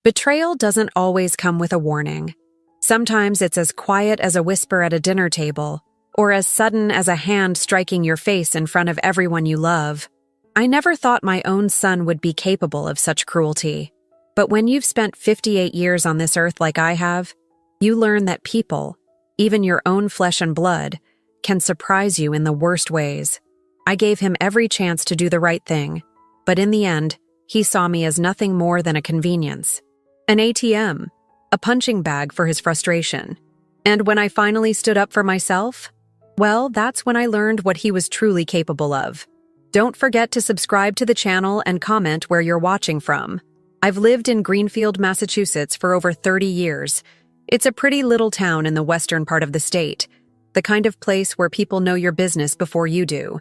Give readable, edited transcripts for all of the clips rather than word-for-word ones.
Betrayal doesn't always come with a warning. Sometimes it's as quiet as a whisper at a dinner table, or as sudden as a hand striking your face in front of everyone you love. I never thought my own son would be capable of such cruelty. But when you've spent 58 years on this earth like I have, you learn that people, even your own flesh and blood, can surprise you in the worst ways. I gave him every chance to do the right thing, but in the end, he saw me as nothing more than a convenience. An ATM, a punching bag for his frustration. And when I finally stood up for myself, well, that's when I learned what he was truly capable of. Don't forget to subscribe to the channel and comment where you're watching from. I've lived in Greenfield, Massachusetts for over 30 years. It's a pretty little town in the western part of the state, the kind of place where people know your business before you do.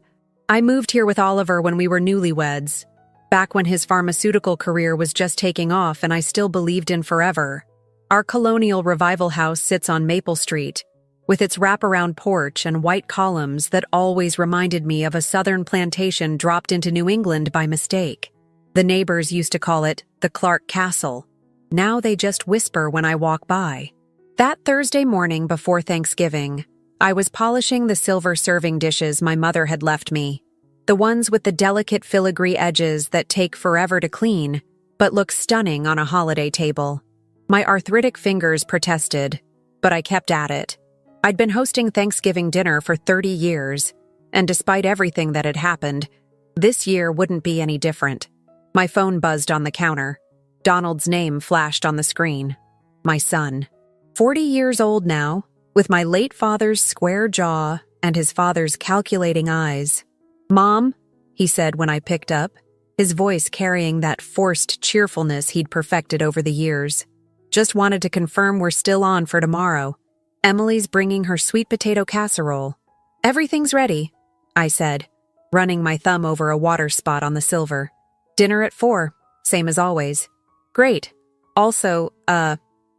I moved here with Oliver when we were newlyweds, back when his pharmaceutical career was just taking off and I still believed in forever. Our colonial revival house sits on Maple Street, with its wraparound porch and white columns that always reminded me of a southern plantation dropped into New England by mistake. The neighbors used to call it the Clark Castle. Now they just whisper when I walk by. That Thursday morning before Thanksgiving, I was polishing the silver serving dishes my mother had left me. The ones with the delicate filigree edges that take forever to clean, but look stunning on a holiday table. My arthritic fingers protested, but I kept at it. I'd been hosting Thanksgiving dinner for 30 years, and despite everything that had happened, this year wouldn't be any different. My phone buzzed on the counter. Donald's name flashed on the screen. My son. 40 years old now, with my late father's square jaw and his father's calculating eyes. "Mom," he said when I picked up, his voice carrying that forced cheerfulness he'd perfected over the years. "Just wanted to confirm we're still on for tomorrow. Emily's bringing her sweet potato casserole." "Everything's ready," I said, running my thumb over a water spot on the silver. "Dinner at 4, same as always." "Great. Also,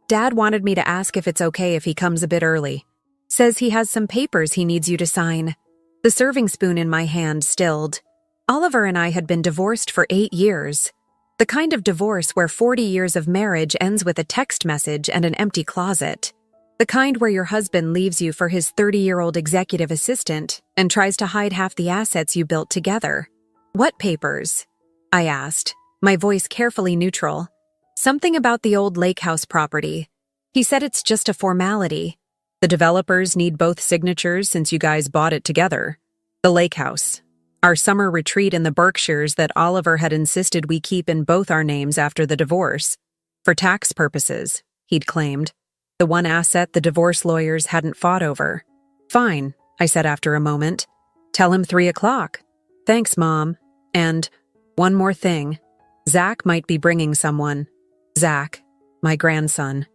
Dad wanted me to ask if it's okay if he comes a bit early. Says he has some papers he needs you to sign." The serving spoon in my hand stilled. Oliver and I had been divorced for 8 years. The kind of divorce where 40 years of marriage ends with a text message and an empty closet. The kind where your husband leaves you for his 30-year-old executive assistant and tries to hide half the assets you built together. "What papers?" I asked, my voice carefully neutral. "Something about the old lake house property. He said it's just a formality. The developers need both signatures since you guys bought it together. The lake house. Our summer retreat in the Berkshires that Oliver had insisted we keep in both our names after the divorce. For tax purposes, he'd claimed. The one asset the divorce lawyers hadn't fought over." "Fine," I said after a moment. "Tell him 3 o'clock. "Thanks, Mom. And one more thing. Zach might be bringing someone." Zach, my grandson.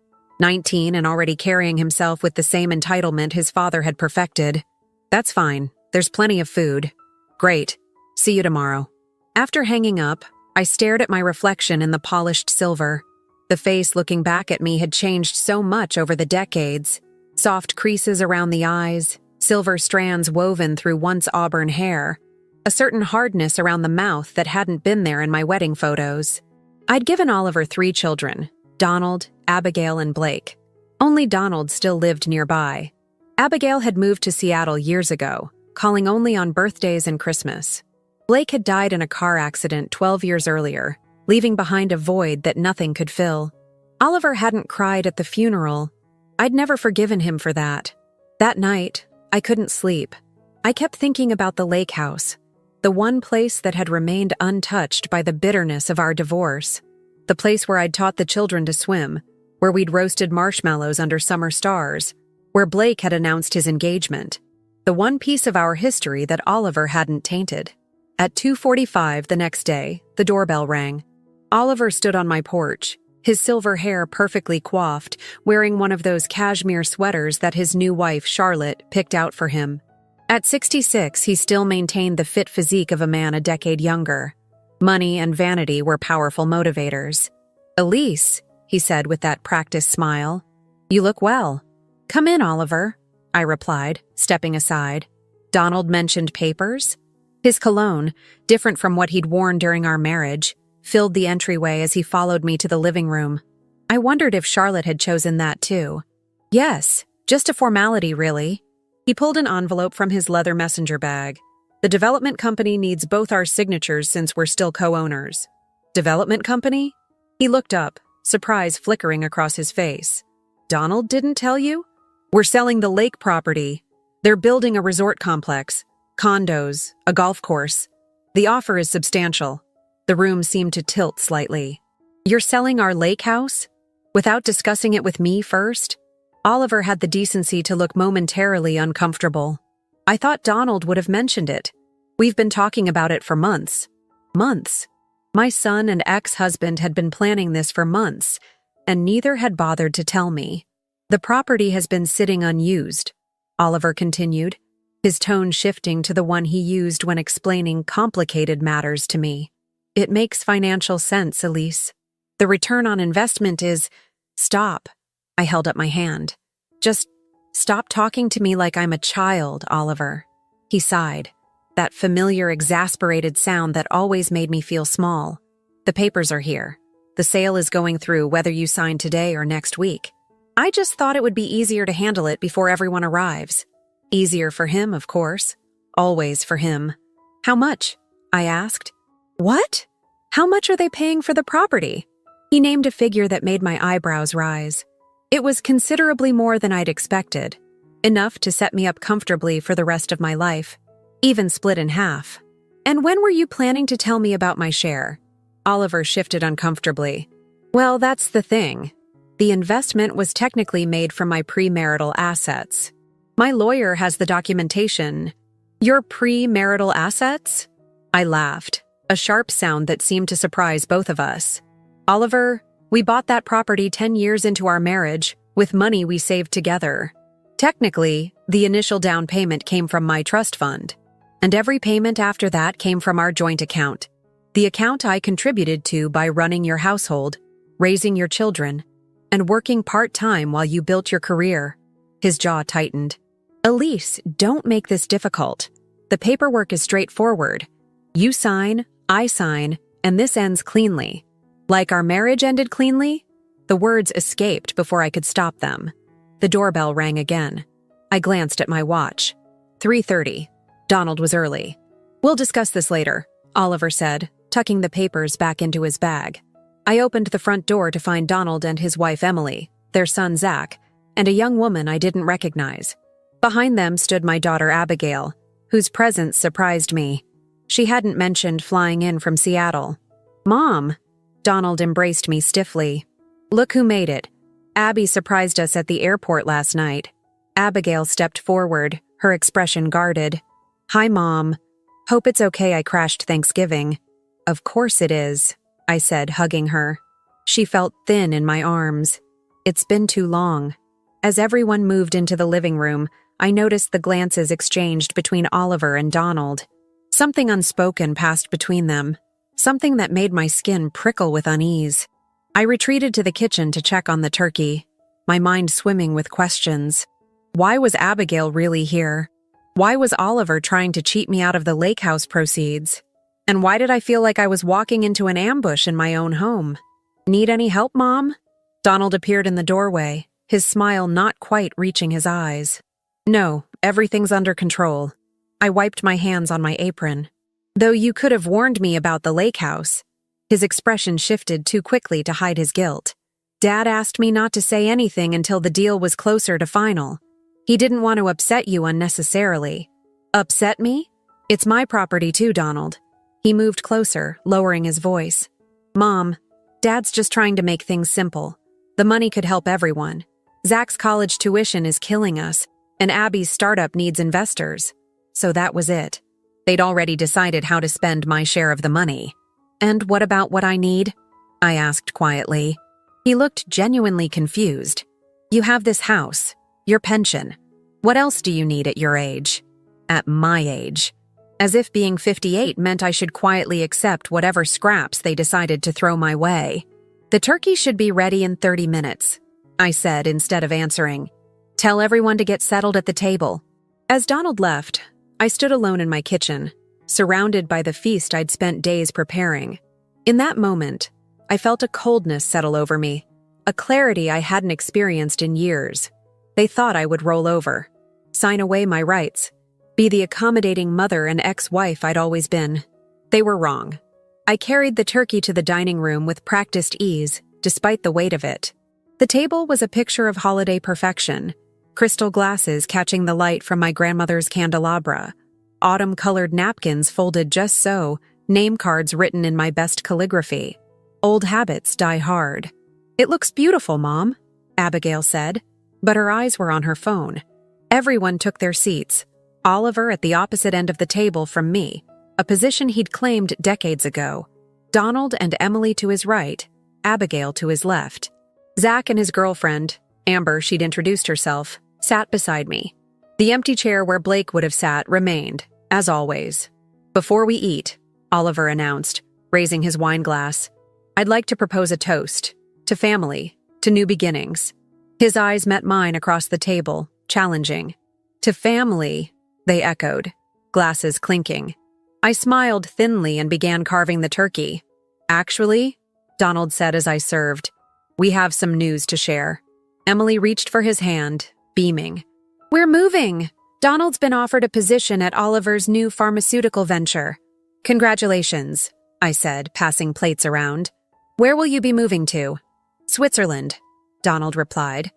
19 and already carrying himself with the same entitlement his father had perfected. "That's fine. There's plenty of food." "Great. See you tomorrow." After hanging up, I stared at my reflection in the polished silver. The face looking back at me had changed so much over the decades. Soft creases around the eyes, silver strands woven through once auburn hair, a certain hardness around the mouth that hadn't been there in my wedding photos. I'd given Oliver 3 children, Donald, Abigail, and Blake. Only Donald still lived nearby. Abigail had moved to Seattle years ago, calling only on birthdays and Christmas. Blake had died in a car accident 12 years earlier, leaving behind a void that nothing could fill. Oliver hadn't cried at the funeral. I'd never forgiven him for that. That night, I couldn't sleep. I kept thinking about the lake house, the one place that had remained untouched by the bitterness of our divorce. The place where I'd taught the children to swim, where we'd roasted marshmallows under summer stars, where Blake had announced his engagement. The one piece of our history that Oliver hadn't tainted. At 2:45 the next day, the doorbell rang. Oliver stood on my porch, his silver hair perfectly coiffed, wearing one of those cashmere sweaters that his new wife, Charlotte, picked out for him. At 66, he still maintained the fit physique of a man a decade younger. Money and vanity were powerful motivators. "Elise," he said with that practiced smile, "you look well." "Come in, Oliver," I replied, stepping aside. Donald mentioned papers. His cologne, different from what he'd worn during our marriage, filled the entryway as he followed me to the living room. I wondered if Charlotte had chosen that too. Yes, just a formality, really. He pulled an envelope from his leather messenger bag. The development company needs both our signatures since we're still co-owners. Development company? He looked up, surprise flickering across his face. Donald didn't tell you? We're selling the lake property. They're building a resort complex, condos, a golf course. The offer is substantial. The room seemed to tilt slightly. You're selling our lake house? Without discussing it with me first? Oliver had the decency to look momentarily uncomfortable. I thought Donald would have mentioned it. We've been talking about it for months. Months. My son and ex-husband had been planning this for months, and neither had bothered to tell me. The property has been sitting unused, Oliver continued, his tone shifting to the one he used when explaining complicated matters to me. It makes financial sense, Elise. The return on investment is… Stop. I held up my hand. Just stop talking to me like I'm a child, Oliver. He sighed, that familiar exasperated sound that always made me feel small. The papers are here. The sale is going through whether you sign today or next week. I just thought it would be easier to handle it before everyone arrives. Easier for him, of course. Always for him. How much? I asked. What? How much are they paying for the property? He named a figure that made my eyebrows rise. It was considerably more than I'd expected. Enough to set me up comfortably for the rest of my life. Even split in half. And when were you planning to tell me about my share? Oliver shifted uncomfortably. Well, that's the thing. The investment was technically made from my premarital assets. My lawyer has the documentation. Your premarital assets? I laughed, a sharp sound that seemed to surprise both of us. Oliver, we bought that property 10 years into our marriage with money we saved together. Technically, the initial down payment came from my trust fund, and every payment after that came from our joint account. The account I contributed to by running your household, raising your children, and working part-time while you built your career. His jaw tightened. Elise, don't make this difficult. The paperwork is straightforward. You sign, I sign, and this ends cleanly. Like our marriage ended cleanly? The words escaped before I could stop them. The doorbell rang again. I glanced at my watch. 3:30. Donald was early. We'll discuss this later, Oliver said, tucking the papers back into his bag. I opened the front door to find Donald and his wife Emily, their son Zach, and a young woman I didn't recognize. Behind them stood my daughter Abigail, whose presence surprised me. She hadn't mentioned flying in from Seattle. Mom! Donald embraced me stiffly. Look who made it. Abby surprised us at the airport last night. Abigail stepped forward, her expression guarded. Hi, Mom. Hope it's okay I crashed Thanksgiving. Of course it is, I said, hugging her. She felt thin in my arms. It's been too long. As everyone moved into the living room, I noticed the glances exchanged between Oliver and Donald. Something unspoken passed between them, something that made my skin prickle with unease. I retreated to the kitchen to check on the turkey, my mind swimming with questions. Why was Abigail really here? Why was Oliver trying to cheat me out of the lake house proceeds? And why did I feel like I was walking into an ambush in my own home? Need any help, Mom? Donald appeared in the doorway, his smile not quite reaching his eyes. No, everything's under control. I wiped my hands on my apron. Though you could have warned me about the lake house. His expression shifted too quickly to hide his guilt. Dad asked me not to say anything until the deal was closer to final. He didn't want to upset you unnecessarily. Upset me? It's my property too, Donald. He moved closer, lowering his voice. Mom, Dad's just trying to make things simple. The money could help everyone. Zach's college tuition is killing us, and Abby's startup needs investors. So that was it. They'd already decided how to spend my share of the money. And what about what I need? I asked quietly. He looked genuinely confused. You have this house, your pension. What else do you need at your age? At my age. As if being 58 meant I should quietly accept whatever scraps they decided to throw my way. The turkey should be ready in 30 minutes, I said instead of answering. Tell everyone to get settled at the table. As Donald left, I stood alone in my kitchen, surrounded by the feast I'd spent days preparing. In that moment, I felt a coldness settle over me, a clarity I hadn't experienced in years. They thought I would roll over, sign away my rights, be the accommodating mother and ex-wife I'd always been. They were wrong. I carried the turkey to the dining room with practiced ease, despite the weight of it. The table was a picture of holiday perfection, crystal glasses catching the light from my grandmother's candelabra, autumn-colored napkins folded just so, name cards written in my best calligraphy. Old habits die hard. "It looks beautiful, Mom," Abigail said, but her eyes were on her phone. Everyone took their seats, Oliver at the opposite end of the table from me, a position he'd claimed decades ago. Donald and Emily to his right, Abigail to his left. Zach and his girlfriend, Amber, she'd introduced herself, sat beside me. The empty chair where Blake would have sat remained, as always. "Before we eat," Oliver announced, raising his wine glass, "I'd like to propose a toast. To family, to new beginnings." His eyes met mine across the table, challenging. "To family," they echoed, glasses clinking. I smiled thinly and began carving the turkey. "Actually," Donald said as I served, "we have some news to share." Emily reached for his hand, beaming. "We're moving! Donald's been offered a position at Oliver's new pharmaceutical venture." "Congratulations," I said, passing plates around. "Where will you be moving to?" "Switzerland," Donald replied.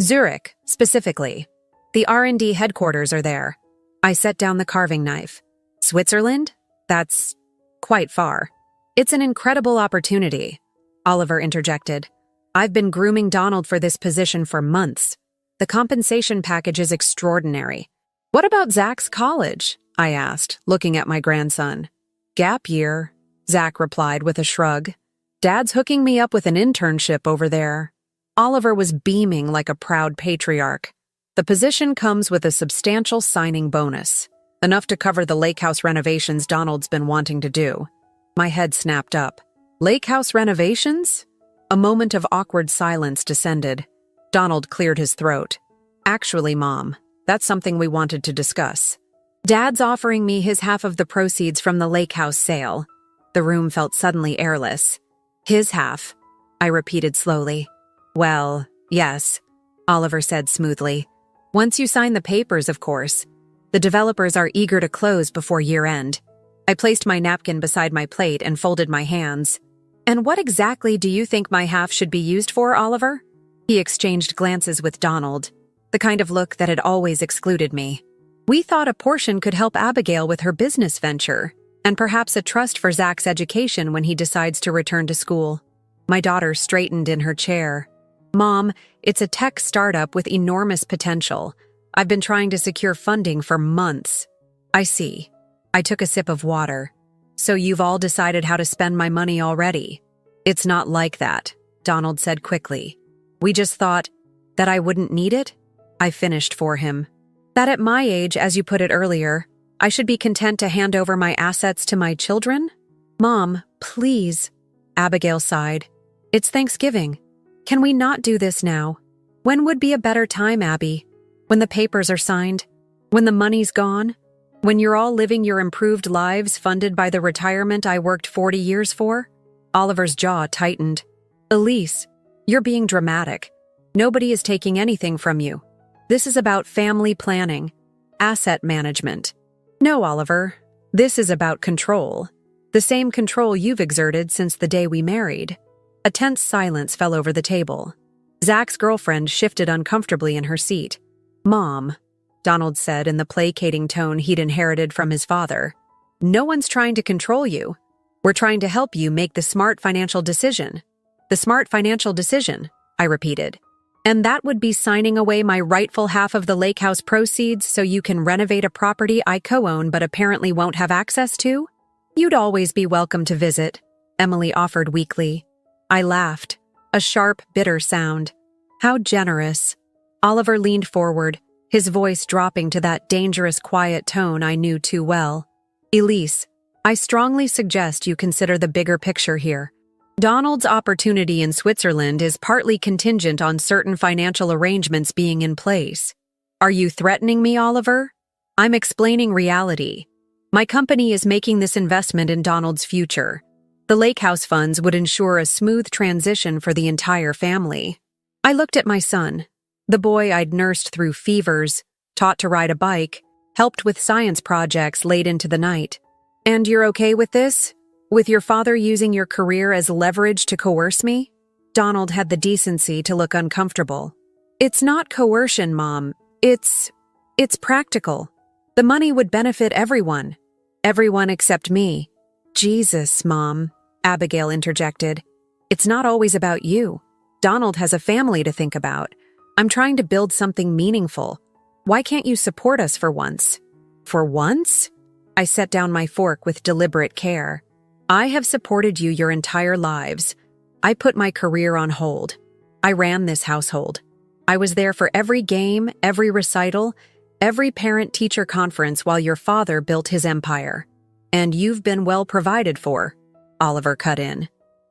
"Zurich, specifically. The R&D headquarters are there." I set down the carving knife. "Switzerland? That's quite far." "It's an incredible opportunity," Oliver interjected. "I've been grooming Donald for this position for months. The compensation package is extraordinary." "What about Zach's college?" I asked, looking at my grandson. "Gap year," Zach replied with a shrug. "Dad's hooking me up with an internship over there." Oliver was beaming like a proud patriarch. "The position comes with a substantial signing bonus, enough to cover the lake house renovations Donald's been wanting to do." My head snapped up. "Lake house renovations?" A moment of awkward silence descended. Donald cleared his throat. "Actually, Mom, that's something we wanted to discuss. Dad's offering me his half of the proceeds from the lake house sale." The room felt suddenly airless. "His half," I repeated slowly. "Well, yes," Oliver said smoothly. "Once you sign the papers, of course. The developers are eager to close before year-end." I placed my napkin beside my plate and folded my hands. "And what exactly do you think my half should be used for, Oliver?" He exchanged glances with Donald, the kind of look that had always excluded me. "We thought a portion could help Abigail with her business venture, and perhaps a trust for Zach's education when he decides to return to school." My daughter straightened in her chair. "Mom, it's a tech startup with enormous potential. I've been trying to secure funding for months." "I see." I took a sip of water. "So you've all decided how to spend my money already?" "It's not like that," Donald said quickly. "We just thought that I wouldn't need it." I finished for him. "That at my age, as you put it earlier, I should be content to hand over my assets to my children?" "Mom, please," Abigail sighed. "It's Thanksgiving. Can we not do this now? When would be a better time, Abby? When the papers are signed? When the money's gone? When you're all living your improved lives funded by the retirement I worked 40 years for?" Oliver's jaw tightened. "Elise, you're being dramatic. Nobody is taking anything from you. This is about family planning, asset management." "No, Oliver. This is about control. The same control you've exerted since the day we married." A tense silence fell over the table. Zach's girlfriend shifted uncomfortably in her seat. "Mom," Donald said in the placating tone he'd inherited from his father, "no one's trying to control you. We're trying to help you make the smart financial decision." "The smart financial decision," I repeated. "And that would be signing away my rightful half of the lake house proceeds so you can renovate a property I co-own but apparently won't have access to?" "You'd always be welcome to visit," Emily offered weakly. I laughed, a sharp, bitter sound. "How generous." Oliver leaned forward, his voice dropping to that dangerous quiet tone I knew too well. "Elise, I strongly suggest you consider the bigger picture here. Donald's opportunity in Switzerland is partly contingent on certain financial arrangements being in place. Are you threatening me, Oliver? I'm explaining reality. My company is making this investment in Donald's future. The lake house funds would ensure a smooth transition for the entire family. I looked at my son, the boy I'd nursed through fevers, taught to ride a bike, helped with science projects late into the night. And you're okay with this? With your father using your career as leverage to coerce me? Donald had the decency to look uncomfortable. It's not coercion, Mom. It's practical. The money would benefit everyone. Everyone except me. Jesus, Mom, Abigail interjected. It's not always about you. Donald has a family to think about. I'm trying to build something meaningful. Why can't you support us for once? For once? I set down my fork with deliberate care. I have supported you your entire lives. I put my career on hold. I ran this household. I was there for every game, every recital, every parent-teacher conference while your father built his empire. And you've been well provided for, Oliver cut in.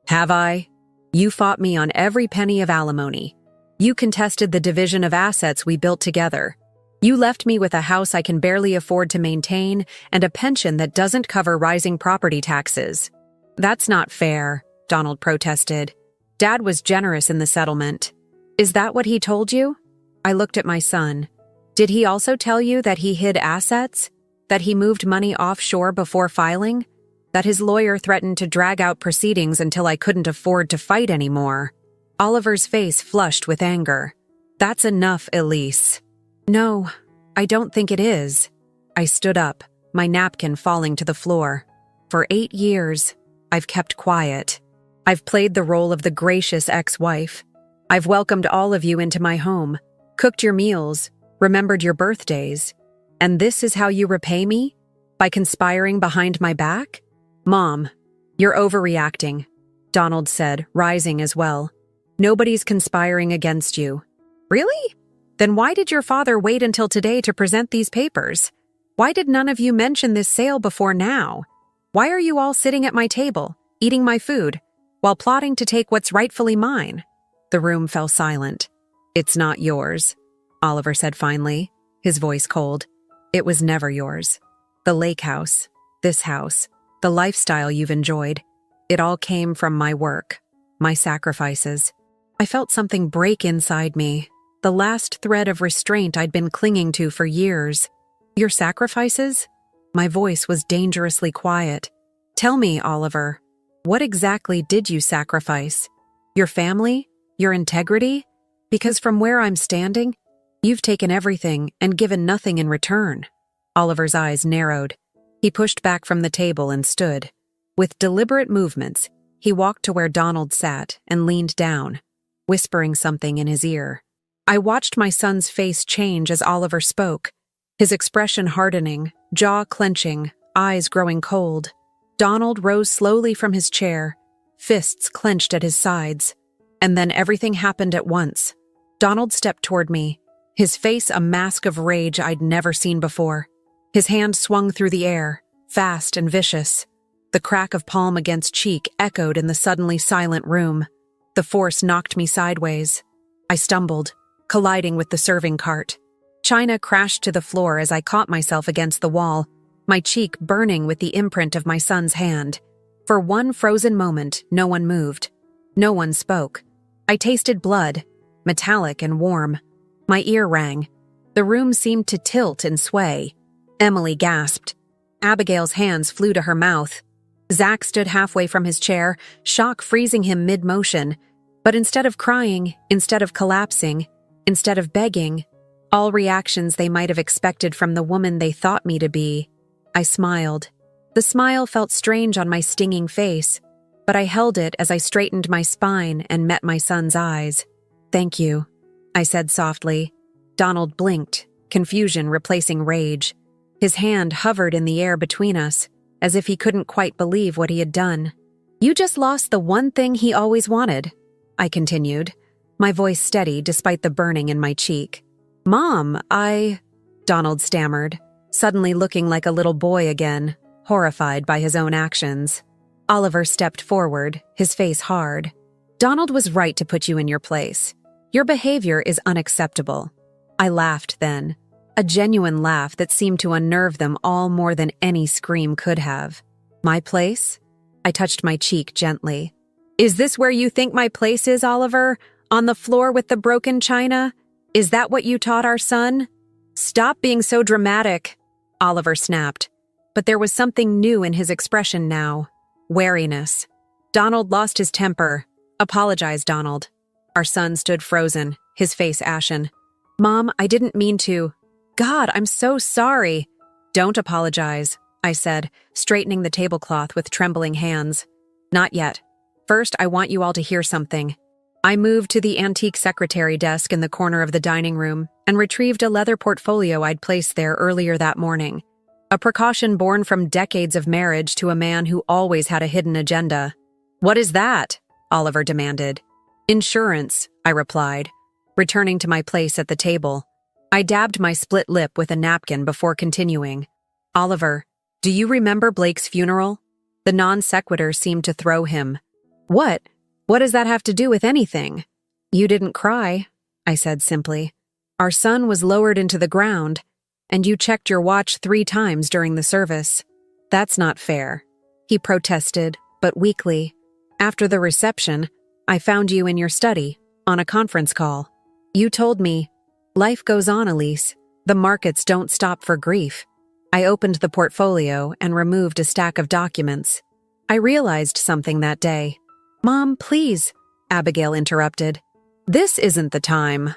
Have I? You fought me on every penny of alimony. You contested the division of assets we built together. You left me with a house I can barely afford to maintain and a pension that doesn't cover rising property taxes. That's not fair, Donald protested. Dad was generous in the settlement. Is that what he told you? I looked at my son. Did he also tell you that he hid assets? That he moved money offshore before filing? That his lawyer threatened to drag out proceedings until I couldn't afford to fight anymore? Oliver's face flushed with anger. That's enough, Elise. No, I don't think it is. I stood up, my napkin falling to the floor. For 8 years, I've kept quiet. I've played the role of the gracious ex-wife. I've welcomed all of you into my home, cooked your meals, remembered your birthdays. And this is how you repay me? By conspiring behind my back? Mom, you're overreacting, Donald said, rising as well. Nobody's conspiring against you. Really? Then why did your father wait until today to present these papers? Why did none of you mention this sale before now? Why are you all sitting at my table, eating my food, while plotting to take what's rightfully mine? The room fell silent. It's not yours, Oliver said finally, his voice cold. It was never yours. The lake house, this house, the lifestyle you've enjoyed, it all came from my work, my sacrifices. I felt something break inside me, the last thread of restraint I'd been clinging to for years. Your sacrifices? My voice was dangerously quiet. Tell me, Oliver, what exactly did you sacrifice? Your family? Your integrity? Because from where I'm standing, you've taken everything and given nothing in return. Oliver's eyes narrowed. He pushed back from the table and stood. With deliberate movements, he walked to where Donald sat and leaned down, whispering something in his ear. I watched my son's face change as Oliver spoke, his expression hardening, jaw clenching, eyes growing cold. Donald rose slowly from his chair, fists clenched at his sides. And then everything happened at once. Donald stepped toward me, his face a mask of rage I'd never seen before. His hand swung through the air, fast and vicious. The crack of palm against cheek echoed in the suddenly silent room. The force knocked me sideways. I stumbled, colliding with the serving cart. China crashed to the floor as I caught myself against the wall, my cheek burning with the imprint of my son's hand. For one frozen moment, no one moved. No one spoke. I tasted blood, metallic and warm. My ear rang. The room seemed to tilt and sway. Emily gasped. Abigail's hands flew to her mouth. Zach stood halfway from his chair, shock freezing him mid-motion. But instead of crying, instead of collapsing, instead of begging, all reactions they might have expected from the woman they thought me to be, I smiled. The smile felt strange on my stinging face, but I held it as I straightened my spine and met my son's eyes. Thank you, I said softly. Donald blinked, confusion replacing rage. His hand hovered in the air between us, as if he couldn't quite believe what he had done. You just lost the one thing he always wanted, I continued, my voice steady despite the burning in my cheek. Mom, Donald stammered, suddenly looking like a little boy again, horrified by his own actions. Oliver stepped forward, his face hard. Donald was right to put you in your place. Your behavior is unacceptable. I laughed then, a genuine laugh that seemed to unnerve them all more than any scream could have. My place? I touched my cheek gently. Is this where you think my place is, Oliver? On the floor with the broken china? Is that what you taught our son? Stop being so dramatic, Oliver snapped. But there was something new in his expression now. Wariness. Donald lost his temper. Apologize, Donald. Our son stood frozen, his face ashen. Mom, I didn't mean to. God, I'm so sorry. Don't apologize, I said, straightening the tablecloth with trembling hands. Not yet. First, I want you all to hear something. I moved to the antique secretary desk in the corner of the dining room and retrieved a leather portfolio I'd placed there earlier that morning. A precaution born from decades of marriage to a man who always had a hidden agenda. What is that? Oliver demanded. Insurance, I replied, returning to my place at the table. I dabbed my split lip with a napkin before continuing. Oliver, do you remember Blake's funeral? The non sequitur seemed to throw him. What? What does that have to do with anything? You didn't cry, I said simply. Our son was lowered into the ground, and you checked your watch 3 times during the service. That's not fair, he protested, but weakly. After the reception, I found you in your study, on a conference call. You told me, life goes on, Elise. The markets don't stop for grief. I opened the portfolio and removed a stack of documents. I realized something that day. Mom, please, Abigail interrupted. This isn't the time.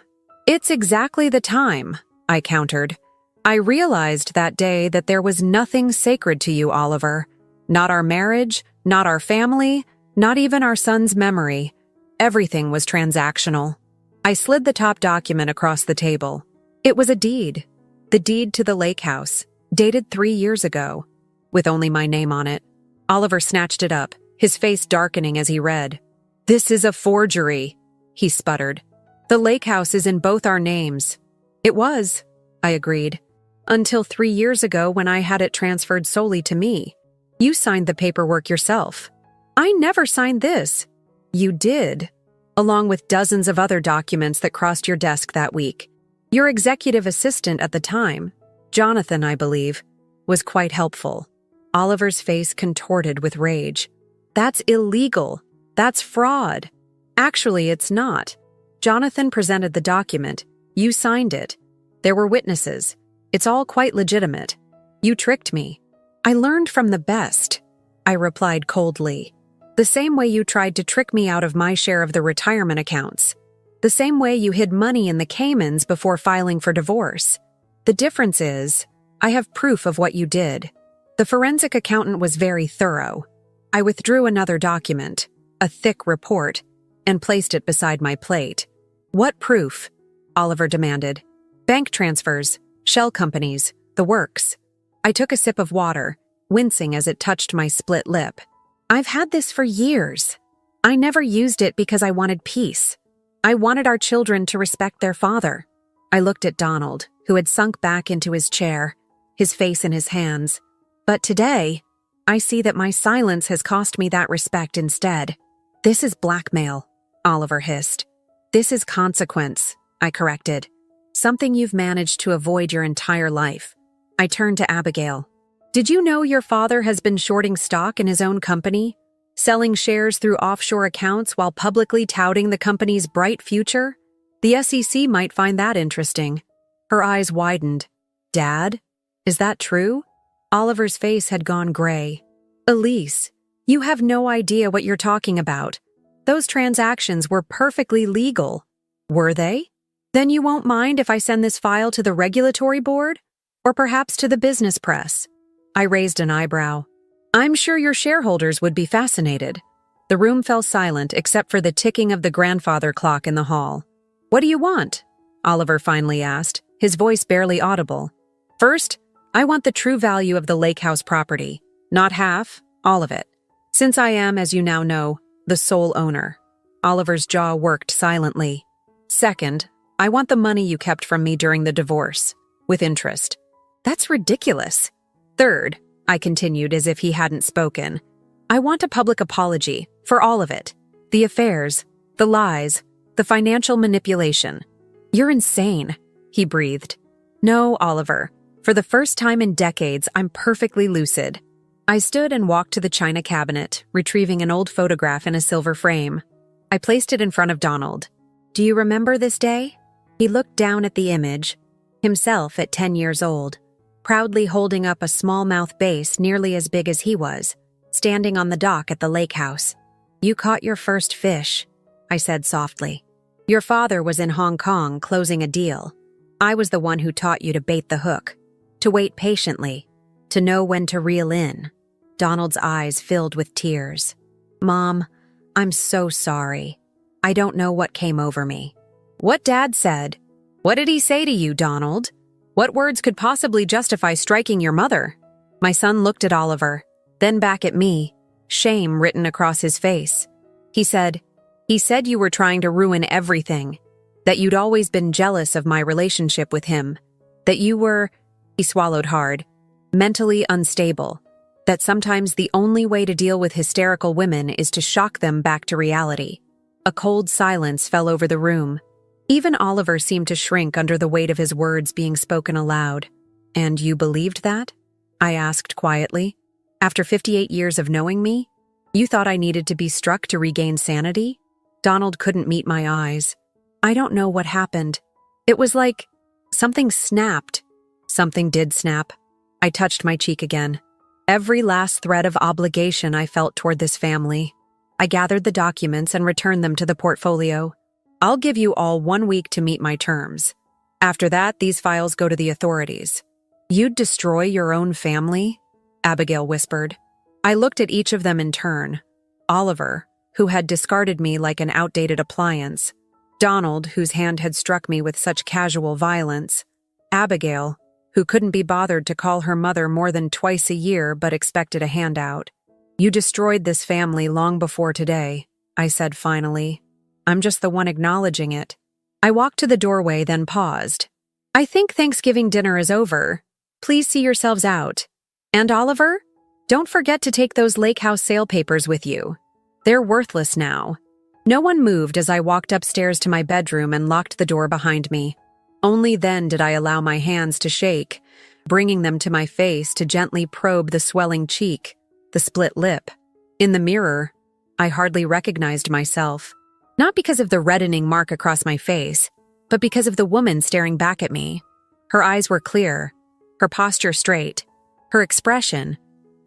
It's exactly the time, I countered. I realized that day that there was nothing sacred to you, Oliver. Not our marriage, not our family, not even our son's memory. Everything was transactional. I slid the top document across the table. It was a deed. The deed to the lake house, dated 3 years ago, with only my name on it. Oliver snatched it up, his face darkening as he read. This is a forgery, he sputtered. The lake house is in both our names. It was, I agreed. Until 3 years ago when I had it transferred solely to me. You signed the paperwork yourself. I never signed this. You did, along with dozens of other documents that crossed your desk that week. Your executive assistant at the time, Jonathan, I believe, was quite helpful. Oliver's face contorted with rage. That's illegal. That's fraud. Actually, it's not. Jonathan presented the document. You signed it. There were witnesses. It's all quite legitimate. You tricked me. I learned from the best, I replied coldly. The same way you tried to trick me out of my share of the retirement accounts. The same way you hid money in the Caymans before filing for divorce. The difference is, I have proof of what you did. The forensic accountant was very thorough. I withdrew another document, a thick report, and placed it beside my plate. What proof? Oliver demanded. Bank transfers, shell companies, the works. I took a sip of water, wincing as it touched my split lip. I've had this for years. I never used it because I wanted peace. I wanted our children to respect their father. I looked at Donald, who had sunk back into his chair, his face in his hands. But today, I see that my silence has cost me that respect instead. This is blackmail, Oliver hissed. This is consequence, I corrected. Something you've managed to avoid your entire life. I turned to Abigail. Did you know your father has been shorting stock in his own company? Selling shares through offshore accounts while publicly touting the company's bright future? The SEC might find that interesting. Her eyes widened. Dad? Is that true? Oliver's face had gone gray. Elise, you have no idea what you're talking about. Those transactions were perfectly legal. Were they? Then you won't mind if I send this file to the regulatory board? Or perhaps to the business press? I raised an eyebrow. I'm sure your shareholders would be fascinated. The room fell silent except for the ticking of the grandfather clock in the hall. What do you want? Oliver finally asked, his voice barely audible. First, I want the true value of the lake house property. Not half, all of it. Since I am, as you now know, the sole owner. Oliver's jaw worked silently. Second, I want the money you kept from me during the divorce, with interest. That's ridiculous. Third, I continued as if he hadn't spoken, I want a public apology for all of it. The affairs, the lies, the financial manipulation. You're insane, he breathed. No, Oliver. For the first time in decades, I'm perfectly lucid. I stood and walked to the china cabinet, retrieving an old photograph in a silver frame. I placed it in front of Donald. "Do you remember this day?" He looked down at the image, himself at 10 years old, proudly holding up a smallmouth bass nearly as big as he was, standing on the dock at the lake house. "You caught your first fish," I said softly. "Your father was in Hong Kong closing a deal. I was the one who taught you to bait the hook, to wait patiently, to know when to reel in." Donald's eyes filled with tears. "Mom, I'm so sorry. I don't know what came over me." "What Dad said? What did he say to you, Donald? What words could possibly justify striking your mother?" My son looked at Oliver, then back at me, shame written across his face. He said you were trying to ruin everything, that you'd always been jealous of my relationship with him, that you were," he swallowed hard, "mentally unstable, that sometimes the only way to deal with hysterical women is to shock them back to reality." A cold silence fell over the room. Even Oliver seemed to shrink under the weight of his words being spoken aloud. "And you believed that?" I asked quietly. "After 58 years of knowing me, you thought I needed to be struck to regain sanity?" Donald couldn't meet my eyes. "I don't know what happened. It was like something snapped." Something did snap. I touched my cheek again. Every last thread of obligation I felt toward this family. I gathered the documents and returned them to the portfolio. "I'll give you all 1 week to meet my terms. After that, these files go to the authorities." "You'd destroy your own family?" Abigail whispered. I looked at each of them in turn. Oliver, who had discarded me like an outdated appliance. Donald, whose hand had struck me with such casual violence. Abigail, who couldn't be bothered to call her mother more than twice a year but expected a handout. "You destroyed this family long before today," I said finally. "I'm just the one acknowledging it." I walked to the doorway, then paused. "I think Thanksgiving dinner is over. Please see yourselves out. And Oliver, don't forget to take those lake house sale papers with you. They're worthless now." No one moved as I walked upstairs to my bedroom and locked the door behind me. Only then did I allow my hands to shake, bringing them to my face to gently probe the swelling cheek, the split lip. In the mirror, I hardly recognized myself, not because of the reddening mark across my face, but because of the woman staring back at me. Her eyes were clear, her posture straight, her expression,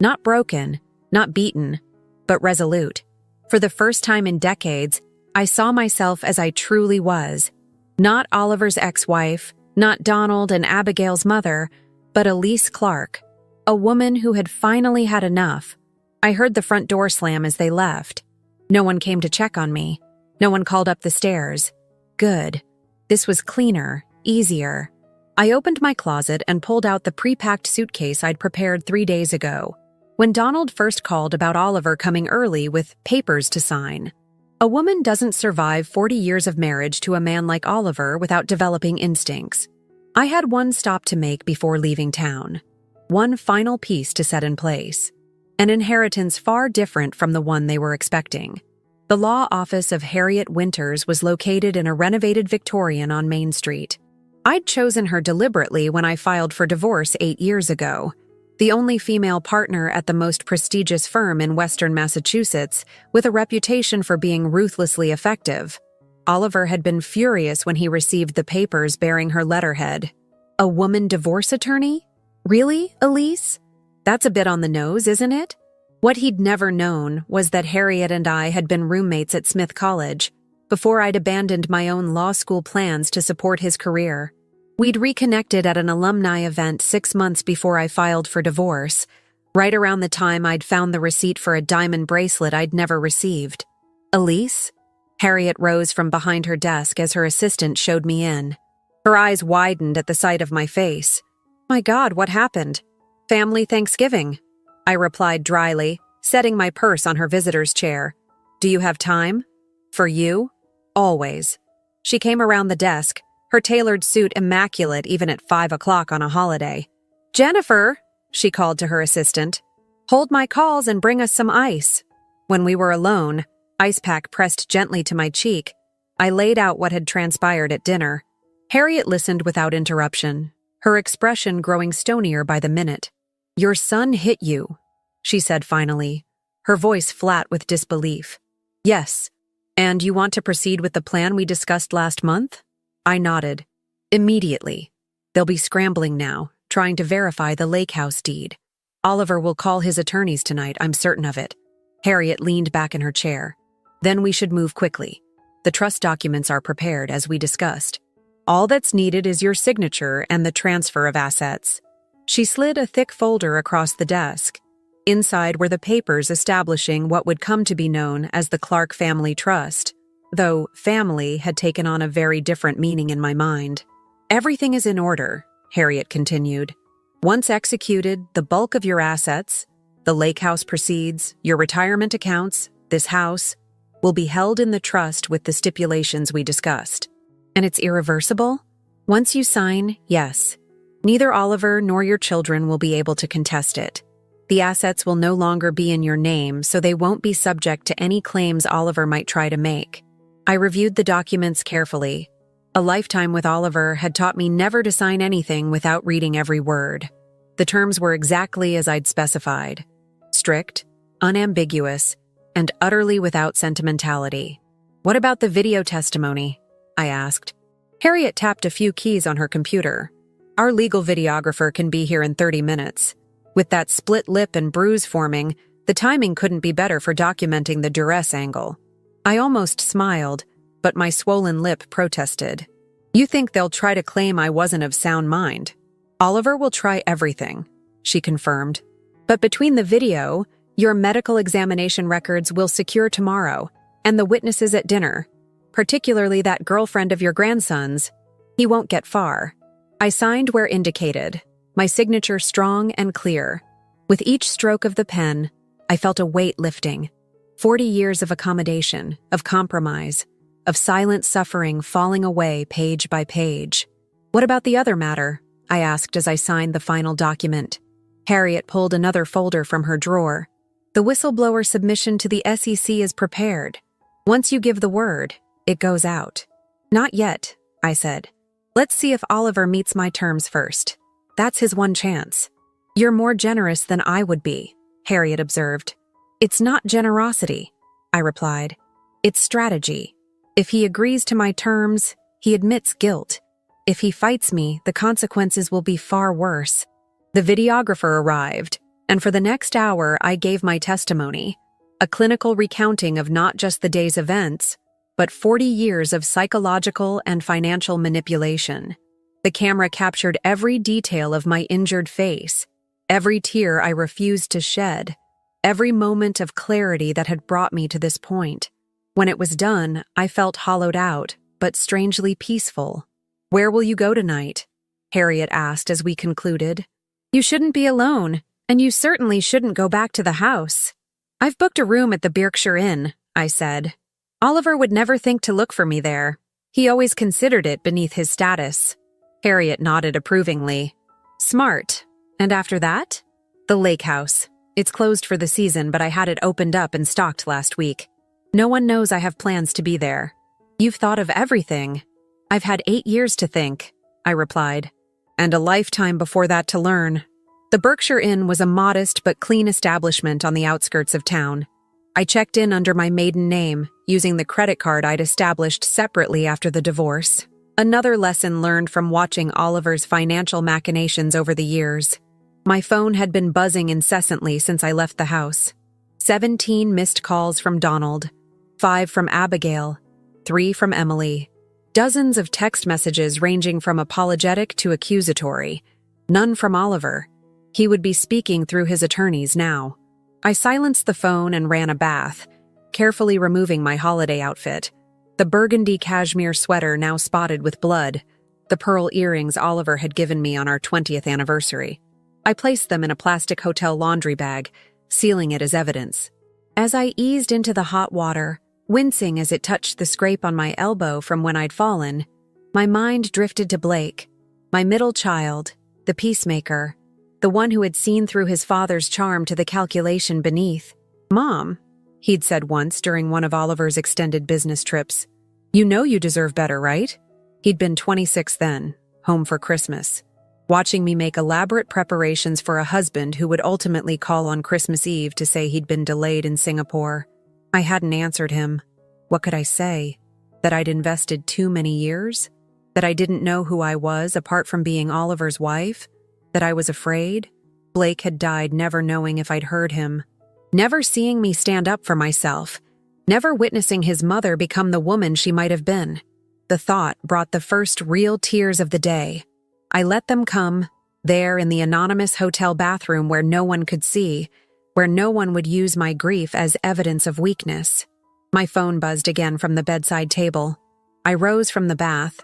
not broken, not beaten, but resolute. For the first time in decades, I saw myself as I truly was. Not Oliver's ex-wife, not Donald and Abigail's mother, but Elise Clark, a woman who had finally had enough. I heard the front door slam as they left. No one came to check on me. No one called up the stairs. Good. This was cleaner, easier. I opened my closet and pulled out the pre-packed suitcase I'd prepared 3 days ago, when Donald first called about Oliver coming early with papers to sign. A woman doesn't survive 40 years of marriage to a man like Oliver without developing instincts. I had one stop to make before leaving town. One final piece to set in place. An inheritance far different from the one they were expecting. The law office of Harriet Winters was located in a renovated Victorian on Main Street. I'd chosen her deliberately when I filed for divorce 8 years ago. The only female partner at the most prestigious firm in Western Massachusetts, with a reputation for being ruthlessly effective. Oliver had been furious when he received the papers bearing her letterhead. A woman divorce attorney? Really, Elise? That's a bit on the nose, isn't it? What he'd never known was that Harriet and I had been roommates at Smith College, before I'd abandoned my own law school plans to support his career. We'd reconnected at an alumni event 6 months before I filed for divorce, right around the time I'd found the receipt for a diamond bracelet I'd never received. "Elise?" Harriet rose from behind her desk as her assistant showed me in. Her eyes widened at the sight of my face. "My God, what happened?" "Family Thanksgiving," I replied dryly, setting my purse on her visitor's chair. "Do you have time?" "For you?" "Always." She came around the desk, her tailored suit immaculate even at 5 o'clock on a holiday. "Jennifer," she called to her assistant, "hold my calls and bring us some ice." When we were alone, ice pack pressed gently to my cheek, I laid out what had transpired at dinner. Harriet listened without interruption, her expression growing stonier by the minute. "Your son hit you." she said finally, her voice flat with disbelief. Yes. And you want to proceed with the plan we discussed last month? I nodded. Immediately. They'll be scrambling now, trying to verify the lake house deed. Oliver will call his attorneys tonight, I'm certain of it. Harriet leaned back in her chair. Then we should move quickly. The trust documents are prepared, as we discussed. All that's needed is your signature and the transfer of assets. She slid a thick folder across the desk. Inside were the papers establishing what would come to be known as the Clark Family Trust, though family had taken on a very different meaning in my mind. Everything is in order, Harriet continued. Once executed, the bulk of your assets, the lake house proceeds, your retirement accounts, this house, will be held in the trust with the stipulations we discussed. And it's irreversible? Once you sign, yes. Neither Oliver nor your children will be able to contest it. The assets will no longer be in your name, so they won't be subject to any claims Oliver might try to make. I reviewed the documents carefully. A lifetime with Oliver had taught me never to sign anything without reading every word. The terms were exactly as I'd specified. Strict, unambiguous, and utterly without sentimentality. What about the video testimony? I asked. Harriet tapped a few keys on her computer. Our legal videographer can be here in 30 minutes. With that split lip and bruise forming, the timing couldn't be better for documenting the duress angle. I almost smiled, but my swollen lip protested. You think they'll try to claim I wasn't of sound mind? Oliver will try everything, she confirmed. But between the video, your medical examination records will secure tomorrow, and the witnesses at dinner, particularly that girlfriend of your grandson's, he won't get far. I signed where indicated, my signature strong and clear. With each stroke of the pen, I felt a weight lifting. 40 years of accommodation, of compromise, of silent suffering falling away page by page. What about the other matter? I asked as I signed the final document. Harriet pulled another folder from her drawer. The whistleblower submission to the SEC is prepared. Once you give the word, it goes out. Not yet, I said. Let's see if Oliver meets my terms first. That's his one chance. You're more generous than I would be, Harriet observed. It's not generosity, I replied. It's strategy. If he agrees to my terms, he admits guilt. If he fights me, the consequences will be far worse. The videographer arrived, and for the next hour I gave my testimony, a clinical recounting of not just the day's events, but 40 years of psychological and financial manipulation. The camera captured every detail of my injured face, every tear I refused to shed, every moment of clarity that had brought me to this point. When it was done, I felt hollowed out, but strangely peaceful. Where will you go tonight? Harriet asked as we concluded. You shouldn't be alone, and you certainly shouldn't go back to the house. I've booked a room at the Berkshire Inn, I said. Oliver would never think to look for me there. He always considered it beneath his status. Harriet nodded approvingly. Smart. And after that? The lake house. It's closed for the season, but I had it opened up and stocked last week. No one knows I have plans to be there. You've thought of everything. I've had 8 years to think, I replied. And a lifetime before that to learn. The Berkshire Inn was a modest but clean establishment on the outskirts of town. I checked in under my maiden name, using the credit card I'd established separately after the divorce. Another lesson learned from watching Oliver's financial machinations over the years. My phone had been buzzing incessantly since I left the house. 17 missed calls from Donald, 5 from Abigail, 3 from Emily. Dozens of text messages ranging from apologetic to accusatory. None from Oliver. He would be speaking through his attorneys now. I silenced the phone and ran a bath, carefully removing my holiday outfit. The burgundy cashmere sweater now spotted with blood, the pearl earrings Oliver had given me on our 20th anniversary. I placed them in a plastic hotel laundry bag, sealing it as evidence. As I eased into the hot water, wincing as it touched the scrape on my elbow from when I'd fallen, my mind drifted to Blake, my middle child, the peacemaker, the one who had seen through his father's charm to the calculation beneath. Mom, he'd said once during one of Oliver's extended business trips, you know you deserve better, right? He'd been 26 then, home for Christmas. watching me make elaborate preparations for a husband who would ultimately call on Christmas Eve to say he'd been delayed in Singapore. I hadn't answered him. What could I say? That I'd invested too many years? That I didn't know who I was apart from being Oliver's wife? That I was afraid? Blake had died never knowing if I'd heard him, never seeing me stand up for myself, never witnessing his mother become the woman she might have been. The thought brought the first real tears of the day. I let them come, there in the anonymous hotel bathroom where no one could see, where no one would use my grief as evidence of weakness. My phone buzzed again from the bedside table. I rose from the bath,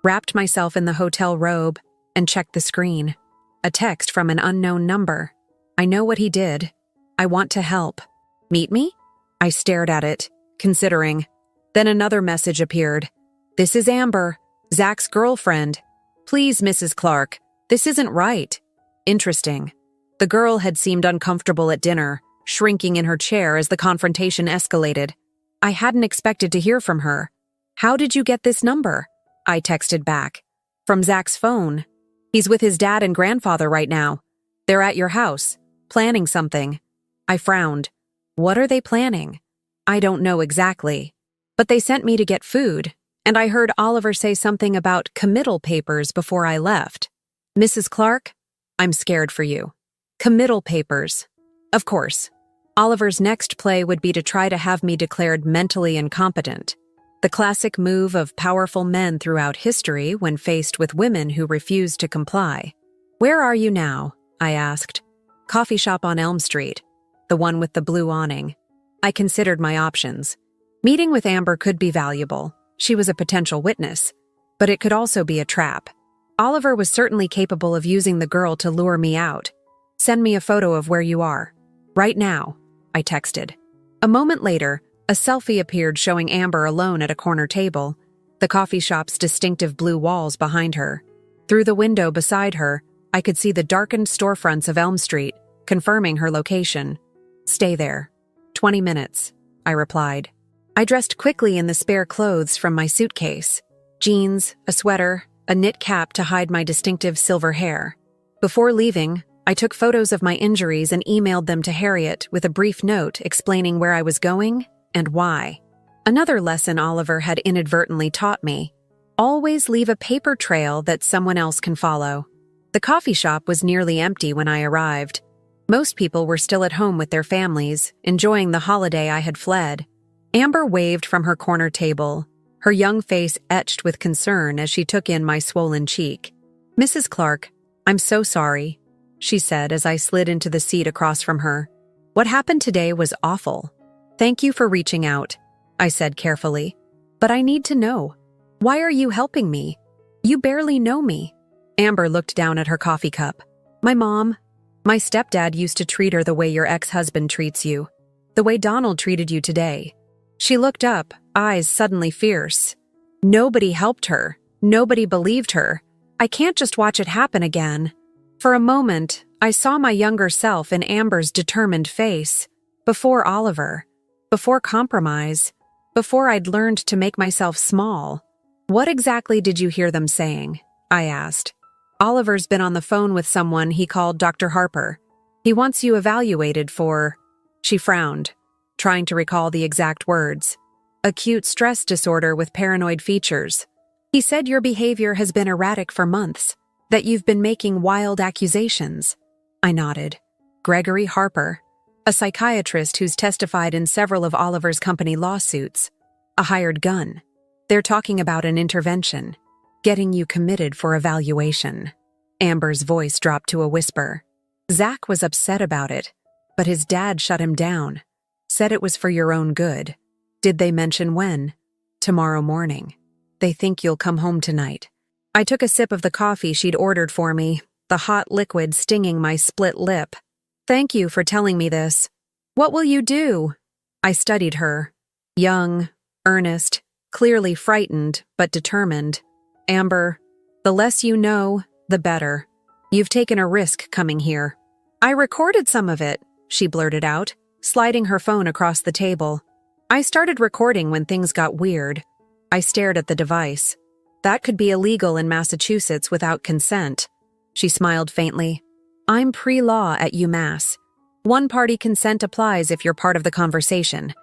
wrapped myself in the hotel robe, and checked the screen. A text from an unknown number. I know what he did. I want to help. Meet me? I stared at it, considering. Then another message appeared. This is Amber, Zach's girlfriend. Please, Mrs. Clark, this isn't right. Interesting. The girl had seemed uncomfortable at dinner, shrinking in her chair as the confrontation escalated. I hadn't expected to hear from her. How did you get this number? I texted back. From Zach's phone. He's with his dad and grandfather right now. They're at your house, planning something. I frowned. What are they planning? I don't know exactly. But they sent me to get food, and I heard Oliver say something about committal papers before I left. Mrs. Clark, I'm scared for you. Committal papers. Of course. Oliver's next play would be to try to have me declared mentally incompetent. The classic move of powerful men throughout history when faced with women who refused to comply. Where are you now? I asked. Coffee shop on Elm Street, the one with the blue awning. I considered my options. Meeting with Amber could be valuable. She was a potential witness. But it could also be a trap. Oliver was certainly capable of using the girl to lure me out. Send me a photo of where you are. Right now, I texted. A moment later, a selfie appeared showing Amber alone at a corner table, the coffee shop's distinctive blue walls behind her. Through the window beside her, I could see the darkened storefronts of Elm Street, confirming her location. Stay there. 20 minutes, I replied. I dressed quickly in the spare clothes from my suitcase. Jeans, a sweater, a knit cap to hide my distinctive silver hair. Before leaving, I took photos of my injuries and emailed them to Harriet with a brief note explaining where I was going and why. Another lesson Oliver had inadvertently taught me. Always leave a paper trail that someone else can follow. The coffee shop was nearly empty when I arrived. Most people were still at home with their families, enjoying the holiday I had fled. Amber waved from her corner table, her young face etched with concern as she took in my swollen cheek. Mrs. Clark, I'm so sorry, she said as I slid into the seat across from her. What happened today was awful. Thank you for reaching out, I said carefully. But I need to know. Why are you helping me? You barely know me. Amber looked down at her coffee cup. My mom. My stepdad used to treat her the way your ex-husband treats you. The way Donald treated you today. She looked up, eyes suddenly fierce. Nobody helped her. Nobody believed her. I can't just watch it happen again. For a moment, I saw my younger self in Amber's determined face. Before Oliver. Before compromise. Before I'd learned to make myself small. What exactly did you hear them saying? I asked. Oliver's been on the phone with someone he called Dr. Harper. He wants you evaluated for... She frowned, trying to recall the exact words. Acute stress disorder with paranoid features. He said your behavior has been erratic for months, that you've been making wild accusations. I nodded. Gregory Harper, a psychiatrist who's testified in several of Oliver's company lawsuits. A hired gun. They're talking about an intervention. Getting you committed for evaluation. Amber's voice dropped to a whisper. Zach was upset about it, but his dad shut him down. Said it was for your own good. Did they mention when? Tomorrow morning. They think you'll come home tonight. I took a sip of the coffee she'd ordered for me, the hot liquid stinging my split lip. Thank you for telling me this. What will you do? I studied her. Young, earnest, clearly frightened, but determined. Amber, the less you know, the better. You've taken a risk coming here. I recorded some of it, she blurted out, sliding her phone across the table. I started recording when things got weird. I stared at the device. That could be illegal in Massachusetts without consent. She smiled faintly. I'm pre-law at UMass. One-party consent applies if you're part of the conversation.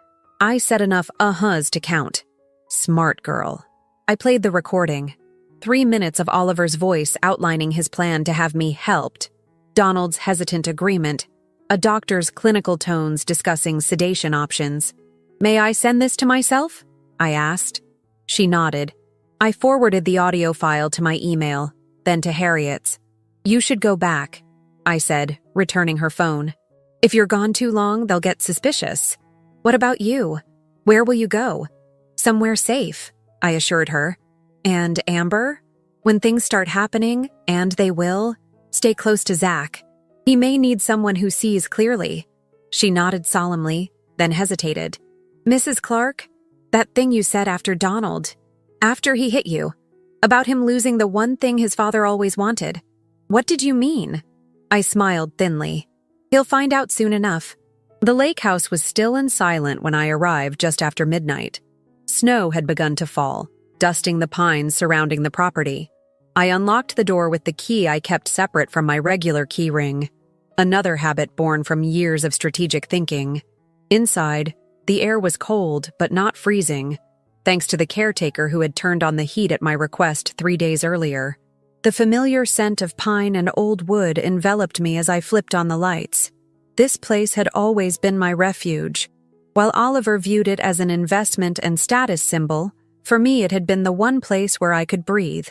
I said enough uh-huhs to count. Smart girl. I played the recording. 3 minutes of Oliver's voice outlining his plan to have me helped. Donald's hesitant agreement. A doctor's clinical tones discussing sedation options. May I send this to myself? I asked. She nodded. I forwarded the audio file to my email, then to Harriet's. You should go back, I said, returning her phone. If you're gone too long, they'll get suspicious. What about you? Where will you go? Somewhere safe, I assured her. And Amber? When things start happening, and they will, stay close to Zach. He may need someone who sees clearly. She nodded solemnly, then hesitated. Mrs. Clark, that thing you said after Donald, after he hit you, about him losing the one thing his father always wanted. What did you mean? I smiled thinly. He'll find out soon enough. The lake house was still and silent when I arrived just after midnight. Snow had begun to fall, dusting the pines surrounding the property. I unlocked the door with the key I kept separate from my regular key ring, another habit born from years of strategic thinking. Inside, the air was cold but not freezing, thanks to the caretaker who had turned on the heat at my request 3 days earlier. The familiar scent of pine and old wood enveloped me as I flipped on the lights. This place had always been my refuge. While Oliver viewed it as an investment and status symbol, for me it had been the one place where I could breathe,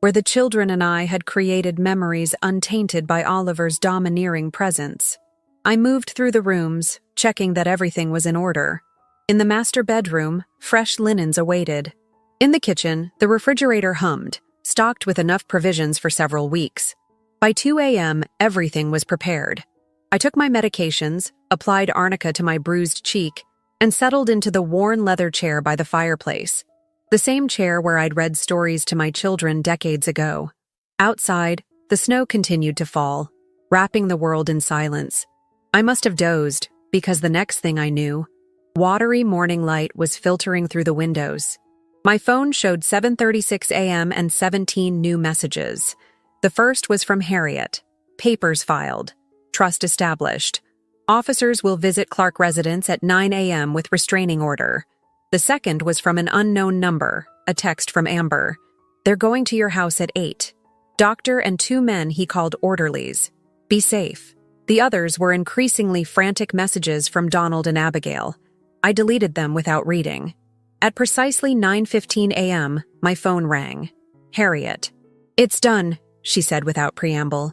where the children and I had created memories untainted by Oliver's domineering presence. I moved through the rooms, checking that everything was in order. In the master bedroom, fresh linens awaited. In the kitchen, the refrigerator hummed, stocked with enough provisions for several weeks. By 2 a.m., everything was prepared. I took my medications, applied arnica to my bruised cheek, and settled into the worn leather chair by the fireplace, the same chair where I'd read stories to my children decades ago. Outside, the snow continued to fall, wrapping the world in silence. I must have dozed, because the next thing I knew, watery morning light was filtering through the windows. My phone showed 7:36 a.m. and 17 new messages. The first was from Harriet. Papers filed. Trust established. Officers will visit Clark residence at 9 a.m. with restraining order. The second was from an unknown number, a text from Amber. They're going to your house at 8. Doctor and 2 men he called orderlies. Be safe. The others were increasingly frantic messages from Donald and Abigail. I deleted them without reading. At precisely 9:15 a.m., my phone rang. Harriet. It's done, she said without preamble.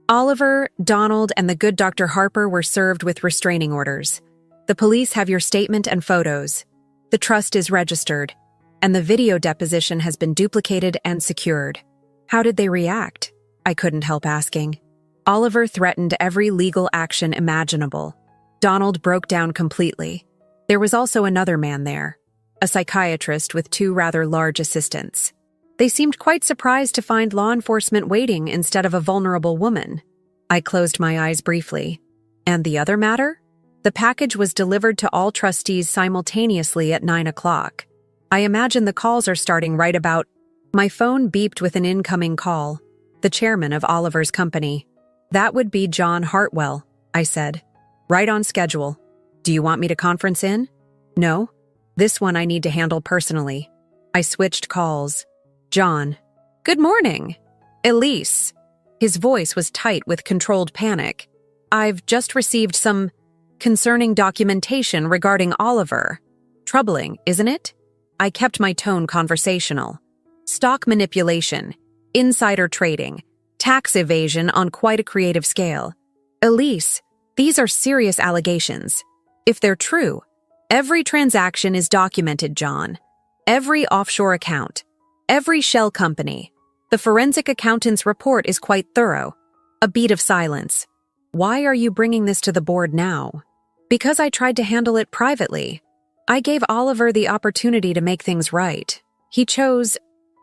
Oliver, Donald, and the good Dr. Harper were served with restraining orders. The police have your statement and photos. The trust is registered, and the video deposition has been duplicated and secured. How did they react? I couldn't help asking. Oliver threatened every legal action imaginable. Donald broke down completely. There was also another man there, a psychiatrist with 2 rather large assistants. They seemed quite surprised to find law enforcement waiting instead of a vulnerable woman. I closed my eyes briefly. And the other matter? The package was delivered to all trustees simultaneously at 9 o'clock. I imagine the calls are starting right about... My phone beeped with an incoming call, the chairman of Oliver's company. That would be John Hartwell, I said. Right on schedule. Do you want me to conference in? No. This one I need to handle personally. I switched calls. John. Good morning. Elise. His voice was tight with controlled panic. I've just received some concerning documentation regarding Oliver. Troubling, isn't it? I kept my tone conversational. Stock manipulation, insider trading, tax evasion on quite a creative scale. Elise, these are serious allegations. If they're true, every transaction is documented, John. Every offshore account. Every shell company. The forensic accountant's report is quite thorough. A beat of silence. Why are you bringing this to the board now? Because I tried to handle it privately. I gave Oliver the opportunity to make things right. He chose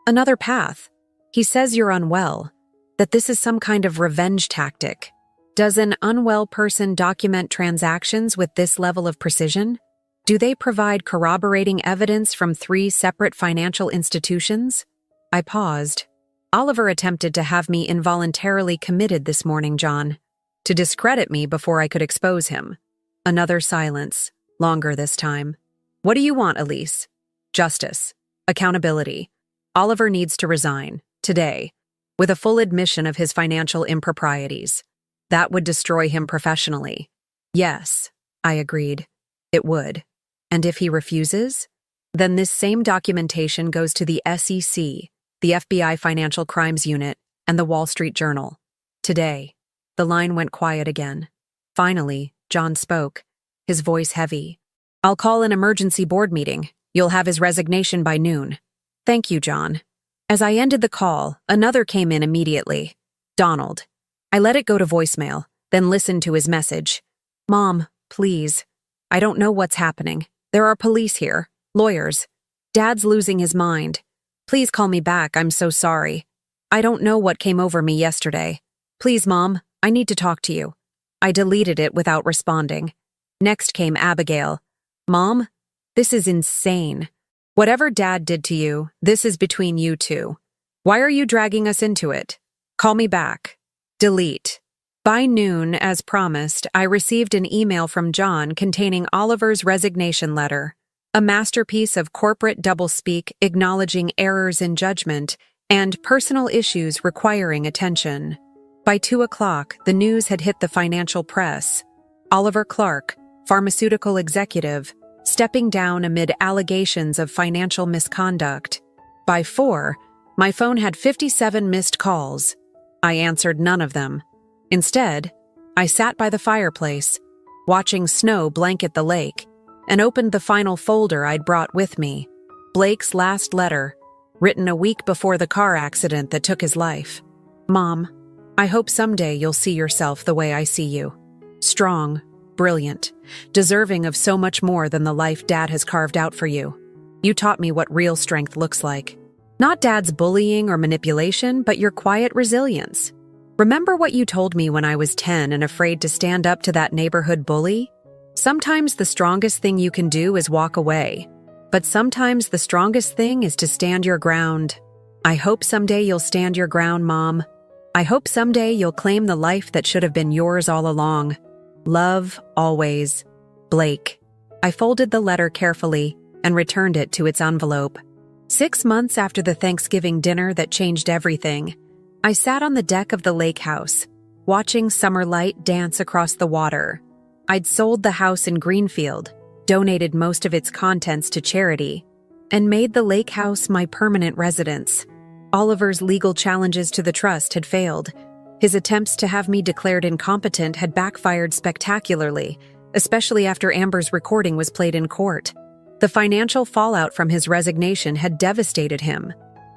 another path. He says you're unwell, that this is some kind of revenge tactic. Does an unwell person document transactions with this level of precision? Do they provide corroborating evidence from 3 separate financial institutions? I paused. Oliver attempted to have me involuntarily committed this morning, John, to discredit me before I could expose him. Another silence, longer this time. What do you want, Elise? Justice. Accountability. Oliver needs to resign, today, with a full admission of his financial improprieties. That would destroy him professionally. Yes, I agreed. It would. And if he refuses? Then this same documentation goes to the SEC, the FBI Financial Crimes Unit, and the Wall Street Journal. Today. The line went quiet again. Finally, John spoke, his voice heavy. I'll call an emergency board meeting. You'll have his resignation by noon. Thank you, John. As I ended the call, another came in immediately. Donald. I let it go to voicemail, then listened to his message. Mom, please. I don't know what's happening. There are police here, lawyers. Dad's losing his mind. Please call me back, I'm so sorry. I don't know what came over me yesterday. Please, Mom, I need to talk to you. I deleted it without responding. Next came Abigail. Mom, this is insane. Whatever Dad did to you, this is between you two. Why are you dragging us into it? Call me back. Delete. By noon, as promised, I received an email from John containing Oliver's resignation letter, a masterpiece of corporate doublespeak acknowledging errors in judgment and personal issues requiring attention. By 2 o'clock, the news had hit the financial press. Oliver Clark, pharmaceutical executive, stepping down amid allegations of financial misconduct. By 4, my phone had 57 missed calls. I answered none of them. Instead, I sat by the fireplace, watching snow blanket the lake, and opened the final folder I'd brought with me, Blake's last letter, written a week before the car accident that took his life. Mom, I hope someday you'll see yourself the way I see you. Strong, brilliant, deserving of so much more than the life Dad has carved out for you. You taught me what real strength looks like. Not Dad's bullying or manipulation, but your quiet resilience. Remember what you told me when I was 10 and afraid to stand up to that neighborhood bully? Sometimes the strongest thing you can do is walk away, but sometimes the strongest thing is to stand your ground. I hope someday you'll stand your ground, Mom. I hope someday you'll claim the life that should have been yours all along. Love, always. Blake. I folded the letter carefully and returned it to its envelope. 6 months after the Thanksgiving dinner that changed everything, I sat on the deck of the lake house, watching summer light dance across the water. I'd sold the house in Greenfield, donated most of its contents to charity, and made the lake house my permanent residence. Oliver's legal challenges to the trust had failed. His attempts to have me declared incompetent had backfired spectacularly, especially after Amber's recording was played in court. The financial fallout from his resignation had devastated him.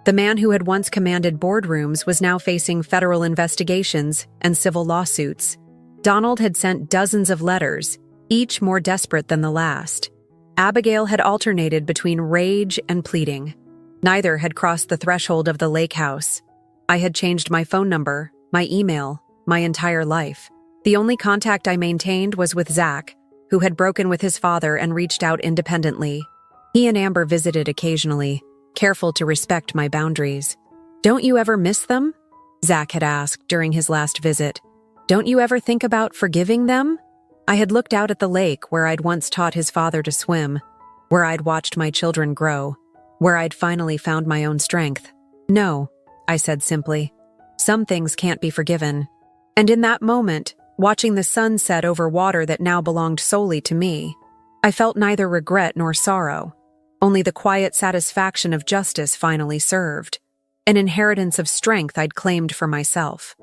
The man who had once commanded boardrooms was now facing federal investigations and civil lawsuits. Donald had sent dozens of letters, each more desperate than the last. Abigail had alternated between rage and pleading. Neither had crossed the threshold of the lake house. I had changed my phone number, my email, my entire life. The only contact I maintained was with Zach, who had broken with his father and reached out independently. He and Amber visited occasionally, careful to respect my boundaries. Don't you ever miss them? Zach had asked during his last visit. Don't you ever think about forgiving them? I had looked out at the lake where I'd once taught his father to swim, where I'd watched my children grow, where I'd finally found my own strength. No, I said simply. Some things can't be forgiven. And in that moment, watching the sun set over water that now belonged solely to me, I felt neither regret nor sorrow, only the quiet satisfaction of justice finally served, an inheritance of strength I'd claimed for myself.